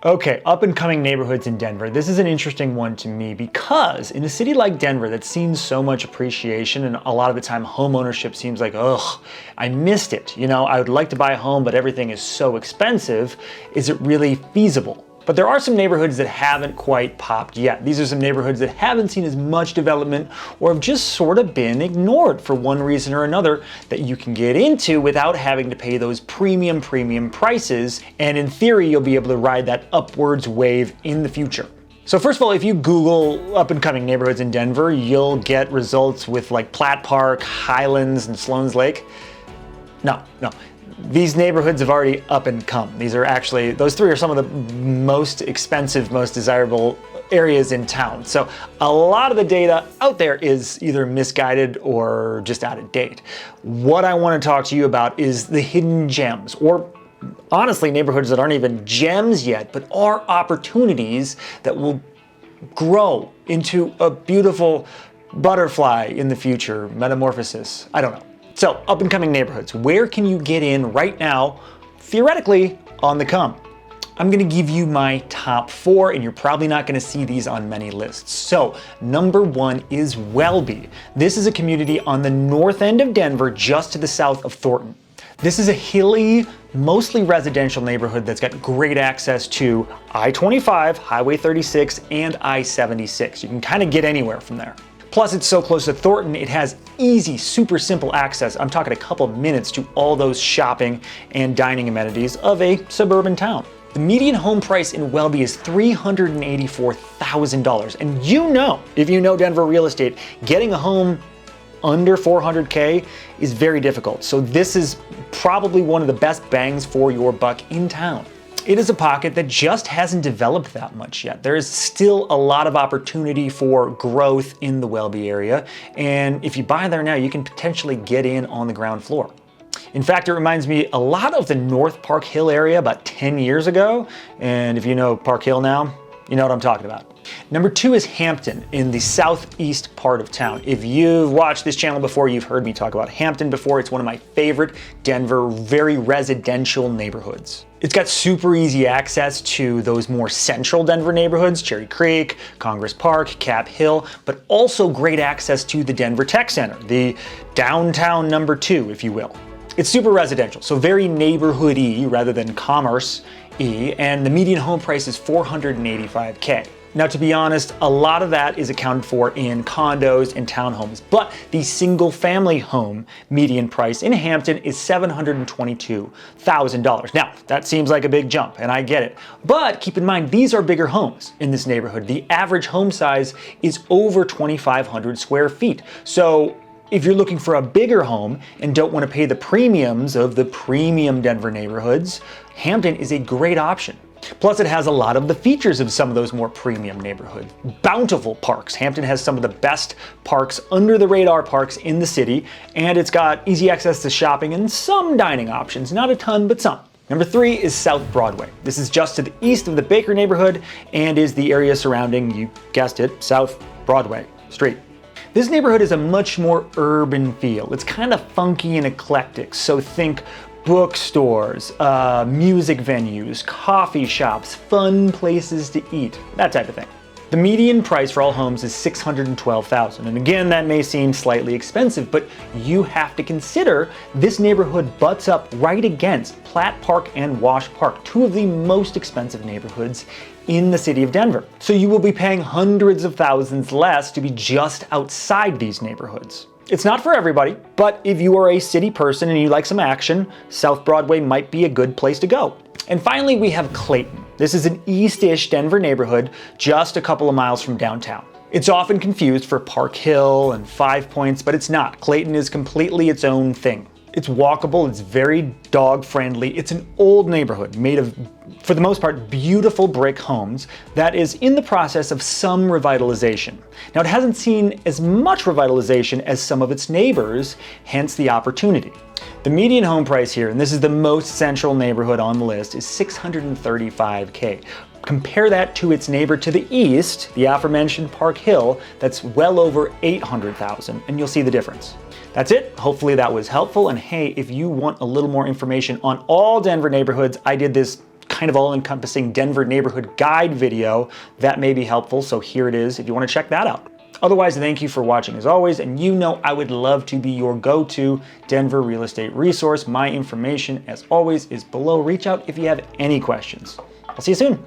Okay, up and coming neighborhoods in Denver. This is an interesting one to me because in a city like Denver that's seen so much appreciation and a lot of the time home ownership seems like, ugh, I missed it. You know, I would like to buy a home, but everything is so expensive. Is it really feasible? But there are some neighborhoods that haven't quite popped yet. These are some neighborhoods that haven't seen as much development or have just sort of been ignored for one reason or another that you can get into without having to pay those premium prices. And in theory, you'll be able to ride that upwards wave in the future. So first of all, if you Google up and coming neighborhoods in Denver, you'll get results with like Platt Park, Highlands, and Sloan's Lake. No. These neighborhoods have already up and come. These are actually, those three are some of the most expensive, most desirable areas in town. So a lot of the data out there is either misguided or just out of date. What I want to talk to you about is the hidden gems, or honestly, neighborhoods that aren't even gems yet, but are opportunities that will grow into a beautiful butterfly in the future, metamorphosis, I don't know. So, up and coming neighborhoods, where can you get in right now, theoretically, on the come? I'm gonna give you my top 4, and you're probably not gonna see these on many lists. So, number 1 is Welby. This is a community on the north end of Denver, just to the south of Thornton. This is a hilly, mostly residential neighborhood that's got great access to I-25, Highway 36, and I-76. You can kind of get anywhere from there. Plus, it's so close to Thornton, it has easy, super simple access. I'm talking a couple minutes to all those shopping and dining amenities of a suburban town. The median home price in Welby is $384,000. And you know, if you know Denver real estate, getting a home under $400K is very difficult. So this is probably one of the best bangs for your buck in town. It is a pocket that just hasn't developed that much yet. There is still a lot of opportunity for growth in the Welby area, and if you buy there now, you can potentially get in on the ground floor. In fact, it reminds me a lot of the North Park Hill area about 10 years ago, and if you know Park Hill now, you know what I'm talking about. Number 2 is Hampden in the southeast part of town. If you've watched this channel before, you've heard me talk about Hampden before. It's one of my favorite Denver, very residential neighborhoods. It's got super easy access to those more central Denver neighborhoods, Cherry Creek, Congress Park, Cap Hill, but also great access to the Denver Tech Center, the downtown number 2, if you will. It's super residential, so very neighborhood-y rather than commerce-y, and the median home price is $485K. Now, to be honest, a lot of that is accounted for in condos and townhomes, but the single family home median price in Hampden is $722,000. Now, that seems like a big jump, and I get it, but keep in mind, these are bigger homes in this neighborhood. The average home size is over 2,500 square feet. So if you're looking for a bigger home and don't want to pay the premiums of the premium Denver neighborhoods, Hampden is a great option. Plus, it has a lot of the features of some of those more premium neighborhoods. Bountiful parks. Hampden has some of the best parks, under the radar parks in the city, and it's got easy access to shopping and some dining options. Not a ton, but some. Number 3 is South Broadway. This is just to the east of the Baker neighborhood and is the area surrounding, you guessed it, South Broadway Street. This neighborhood is a much more urban feel. It's kind of funky and eclectic, so think bookstores, music venues, coffee shops, fun places to eat, that type of thing. The median price for all homes is $612,000, and again, that may seem slightly expensive, but you have to consider this neighborhood butts up right against Platt Park and Wash Park, 2 of the most expensive neighborhoods in the city of Denver. So you will be paying hundreds of thousands less to be just outside these neighborhoods. It's not for everybody, but if you are a city person and you like some action, South Broadway might be a good place to go. And finally, we have Clayton. This is an east-ish Denver neighborhood just a couple of miles from downtown. It's often confused for Park Hill and Five Points, but it's not. Clayton is completely its own thing. It's walkable, it's very dog-friendly. It's an old neighborhood made of, for the most part, beautiful brick homes that is in the process of some revitalization. Now, it hasn't seen as much revitalization as some of its neighbors, hence the opportunity. The median home price here, and this is the most central neighborhood on the list, is $635K. Compare that to its neighbor to the east, the aforementioned Park Hill, that's well over $800,000, and you'll see the difference. That's it. Hopefully that was helpful. And hey, if you want a little more information on all Denver neighborhoods, I did this kind of all-encompassing Denver neighborhood guide video that may be helpful, so here it is if you want to check that out. Otherwise, thank you for watching as always, and you know I would love to be your go-to Denver real estate resource. My information, as always, is below. Reach out if you have any questions. I'll see you soon.